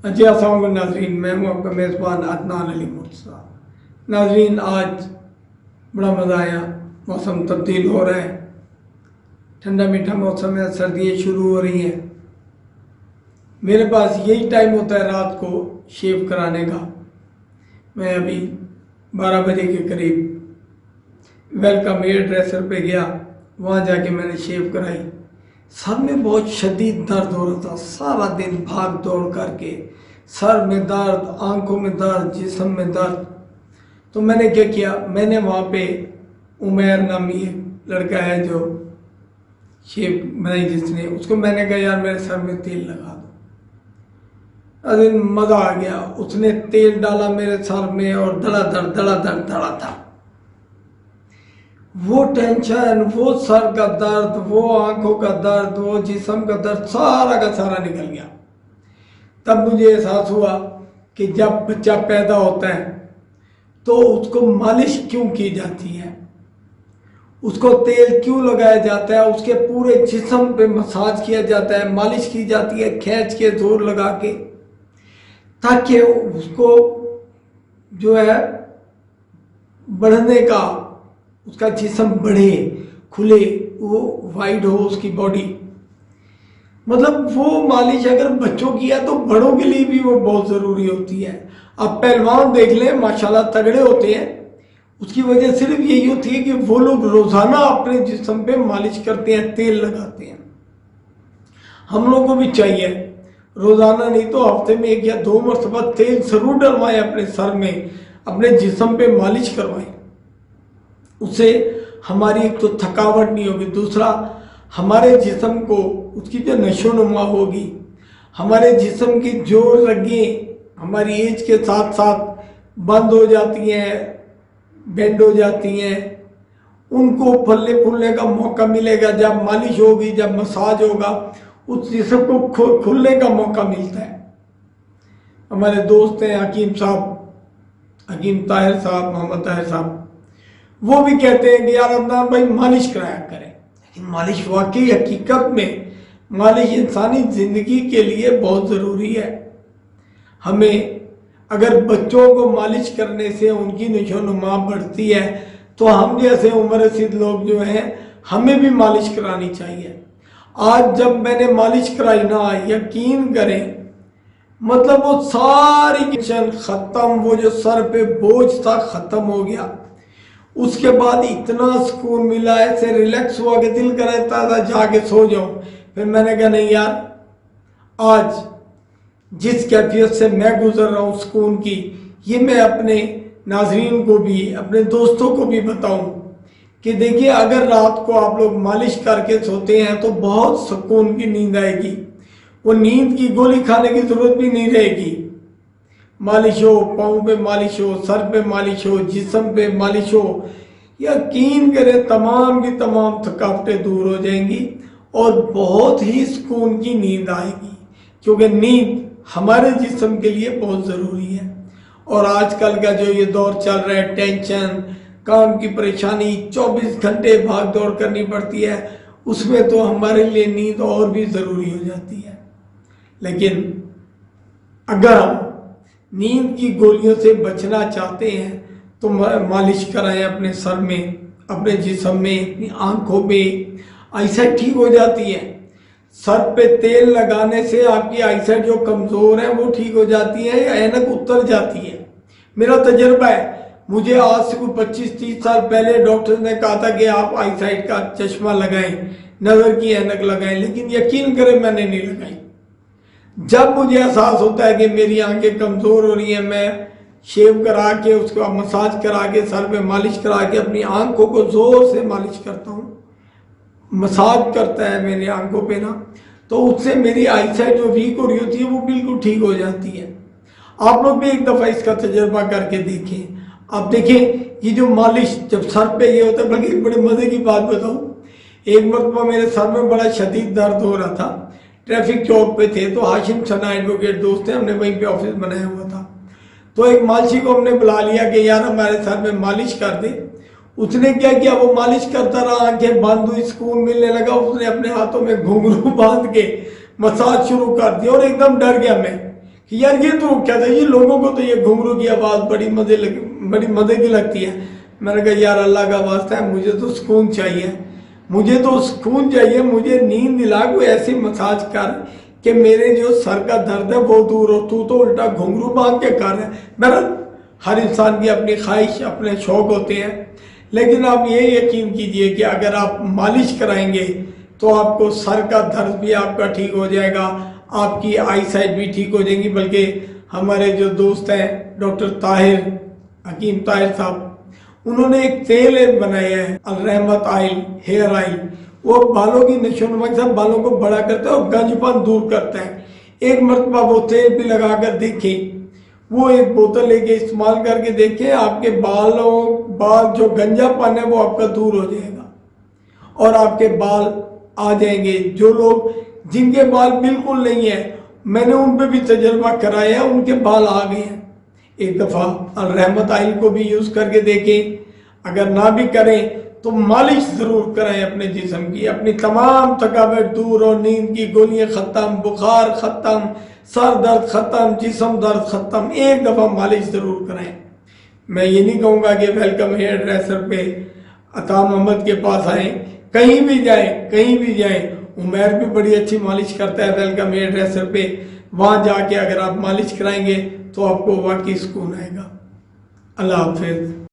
جی السلام علیکم ناظرین، میں ہوں آپ کا میزبان عدنان علی مرتضیٰ۔ ناظرین، آج بڑا مزہ آیا، موسم تبدیل ہو رہا ہے، ٹھنڈا میٹھا موسم ہے، سردیاں شروع ہو رہی ہیں۔ میرے پاس یہی ٹائم ہوتا ہے رات کو شیو کرانے کا۔ میں ابھی 12 بجے کے قریب ویلکم ہیئر ڈریسر پہ گیا، وہاں جا کے میں نے شیو کرائی۔ سر میں بہت شدید درد ہو رہا تھا، سارا دن بھاگ دوڑ کر کے سر میں درد، آنکھوں میں درد، جسم میں درد۔ تو میں نے کیا کیا، میں نے وہاں پہ عمیر نامی ایک لڑکا ہے جو شیو بنائی جس نے، اس کو میں نے کہا یار میرے سر میں تیل لگا دو۔ مزہ آ گیا، اس نے تیل ڈالا میرے سر میں اور دڑا دڑا تھا۔ وہ ٹینشن، وہ سر کا درد، وہ آنکھوں کا درد، وہ جسم کا درد سارا کا سارا نکل گیا۔ تب مجھے احساس ہوا کہ جب بچہ پیدا ہوتا ہے تو اس کو مالش کیوں کی جاتی ہے، اس کو تیل کیوں لگایا جاتا ہے، اس کے پورے جسم پہ مساج کیا جاتا ہے، مالش کی جاتی ہے کھینچ کے، زور لگا کے، تاکہ اس کو جو ہے بڑھنے کا، اس کا جسم بڑھے، کھلے، وہ وائڈ ہو اس کی باڈی۔ مطلب وہ مالش اگر بچوں کی ہے تو بڑوں کے لیے بھی وہ بہت ضروری ہوتی ہے۔ اب پہلوان دیکھ لیں، ماشاءاللہ تگڑے ہوتے ہیں، اس کی وجہ صرف یہی ہوتی ہے کہ وہ لوگ روزانہ اپنے جسم پہ مالش کرتے ہیں، تیل لگاتے ہیں۔ ہم لوگوں کو بھی چاہیے روزانہ نہیں تو ہفتے میں 1 یا 2 مرتبہ تیل ضرور ڈلوائیں اپنے سر میں، اپنے جسم پہ مالش کروائیں۔ اس سے ہماری ایک تو تھکاوٹ نہیں ہوگی، دوسرا ہمارے جسم کو اس کی جو نشو و نما ہوگی، ہمارے جسم کی جو رگیں ہماری ایج کے ساتھ ساتھ بند ہو جاتی ہیں، بینڈ ہو جاتی ہیں، ان کو پھلنے پھولنے کا موقع ملے گا جب مالش ہوگی، جب مساج ہوگا، اس جسم کو کھلنے کا موقع ملتا ہے۔ ہمارے دوست ہیں حکیم صاحب، حکیم طاہر صاحب، محمد طاہر صاحب، وہ بھی کہتے ہیں کہ یار عدنان بھائی مالش کرایا کریں، لیکن مالش واقعی حقیقت میں مالش انسانی زندگی کے لیے بہت ضروری ہے۔ ہمیں اگر بچوں کو مالش کرنے سے ان کی نشو و نما بڑھتی ہے تو ہم جیسے عمر رسید لوگ جو ہیں ہمیں بھی مالش کرانی چاہیے۔ آج جب میں نے مالش کرائی نا، یقین کریں مطلب وہ ساری ٹینشن ختم، وہ جو سر پہ بوجھ تھا ختم ہو گیا۔ اس کے بعد اتنا سکون ملا، ایسے ریلیکس ہوا کہ دل کرتا تھا جا کے سو جاؤں۔ پھر میں نے کہا نہیں یار، آج جس کیفیت سے میں گزر رہا ہوں سکون کی، یہ میں اپنے ناظرین کو بھی، اپنے دوستوں کو بھی بتاؤں کہ دیکھیے اگر رات کو آپ لوگ مالش کر کے سوتے ہیں تو بہت سکون کی نیند آئے گی، وہ نیند کی گولی کھانے کی ضرورت بھی نہیں رہے گی۔ مالش ہو، پاؤں پہ مالش ہو، سر پہ مالش ہو، جسم پہ مالش ہو، یقین کریں تمام کی تمام تھکاوٹیں دور ہو جائیں گی اور بہت ہی سکون کی نیند آئے گی، کیونکہ نیند ہمارے جسم کے لیے بہت ضروری ہے۔ اور آج کل کا جو یہ دور چل رہا ہے، ٹینشن، کام کی پریشانی، 24 گھنٹے بھاگ دوڑ کرنی پڑتی ہے، اس میں تو ہمارے لیے نیند اور بھی ضروری ہو جاتی ہے۔ لیکن اگر ہم نیند کی گولیوں سے بچنا چاہتے ہیں تو مالش کرائیں اپنے سر میں، اپنے جسم میں، اپنی آنکھوں پہ، آئی سائٹ ٹھیک ہو جاتی ہے۔ سر پہ تیل لگانے سے آپ کی آئی سائٹ جو کمزور ہیں وہ ٹھیک ہو جاتی ہے، اینک اتر جاتی ہے۔ میرا تجربہ ہے، مجھے آج سے کوئی 25-30 سال پہلے ڈاکٹر نے کہا تھا کہ آپ آئی سائٹ کا چشمہ لگائیں، نظر کی اینک لگائیں، لیکن یقین کریں میں نے نہیں لگائی۔ جب مجھے احساس ہوتا ہے کہ میری آنکھیں کمزور ہو رہی ہیں، میں شیو کرا کے، اس کو مساج کرا کے، سر پہ مالش کرا کے اپنی آنکھوں کو زور سے مالش کرتا ہوں، مساج کرتا ہے میری آنکھوں پہ نا، تو اس سے میری آئی سائٹ جو ویک ہو رہی ہوتی ہے وہ بالکل ٹھیک ہو جاتی ہے۔ آپ لوگ بھی ایک دفعہ اس کا تجربہ کر کے دیکھیں۔ آپ دیکھیں یہ جو مالش جب سر پہ یہ ہوتا ہے، بلکہ ایک بڑے مزے کی بات بتاؤں، ایک مرتبہ میرے سر میں بڑا شدید درد ہو رہا تھا، ٹریفک چوک پہ تھے، تو ہاشم ثنا ایڈوکیٹ دوست ہیں، ہم نے وہیں پہ آفس بنایا ہوا تھا، تو ایک مالشی کو ہم نے بلا لیا کہ یار ہمارے سر میں مالش کر دے۔ اس نے کیا کیا، وہ مالش کرتا رہا، آنکھیں بند ہوئی، سکون ملنے لگا، اس نے اپنے ہاتھوں میں گھنگرو باندھ کے مساج شروع کر دیا اور ایک دم ڈر گیا میں کہ یار یہ تو کیا تھا، یہ لوگوں کو تو یہ گھنگرو کی آواز بڑی مزے کی لگتی ہے. میں نے کہا یار اللہ کا واسطہ ہے، مجھے تو سکون چاہیے، مجھے تو سکون چاہیے، مجھے نیند دلا، کوئی ایسی مساج کر کہ میرے جو سر کا درد ہے وہ دور ہو. تو الٹا گھنگرو باندھ کے کر رہا ہے. بہرحال ہر انسان کی اپنی خواہش، اپنے شوق ہوتے ہیں، لیکن آپ یہ یقین کیجئے کہ اگر آپ مالش کرائیں گے تو آپ کو سر کا درد بھی آپ کا ٹھیک ہو جائے گا، آپ کی آئی سائٹ بھی ٹھیک ہو جائیں گی. بلکہ ہمارے جو دوست ہیں ڈاکٹر طاہر، حکیم طاہر صاحب، انہوں نے ایک تیل بنایا ہے، الرحمت آئل، ہیئر آئل. وہ بالوں کی نشو و نما کے ساتھ بالوں کو بڑا کرتا ہے اور گنج پن دور کرتا ہے. ایک مرتبہ وہ تیل بھی لگا کر دیکھیں، وہ ایک بوتل لے کے استعمال کر کے دیکھیں، آپ کے بال جو گنجا پن ہے وہ آپ کا دور ہو جائے گا اور آپ کے بال آ جائیں گے. جو لوگ جن کے بال بالکل نہیں ہیں، میں نے ان پہ بھی تجربہ کرایا، ان کے بال آ گئے ہیں. ایک دفعہ الرحمت آئل کو بھی یوز کر کے دیکھیں. اگر نہ بھی کریں تو مالش ضرور کریں اپنے جسم کی. اپنی تمام تھکاوٹ دور ہو، نیند کی گولیاں ختم، بخار ختم، سر درد ختم، جسم درد ختم. ایک دفعہ مالش ضرور کریں. میں یہ نہیں کہوں گا کہ ویلکم ہیئر ڈریسر پہ عطا محمد کے پاس آئیں، کہیں بھی جائیں. عمیر بھی بڑی اچھی مالش کرتا ہے ویلکم ہیئر ڈریسر پہ. وہاں جا کے اگر آپ مالش کرائیں گے تو آپ کو واقعی سکون آئے گا. اللہ حافظ.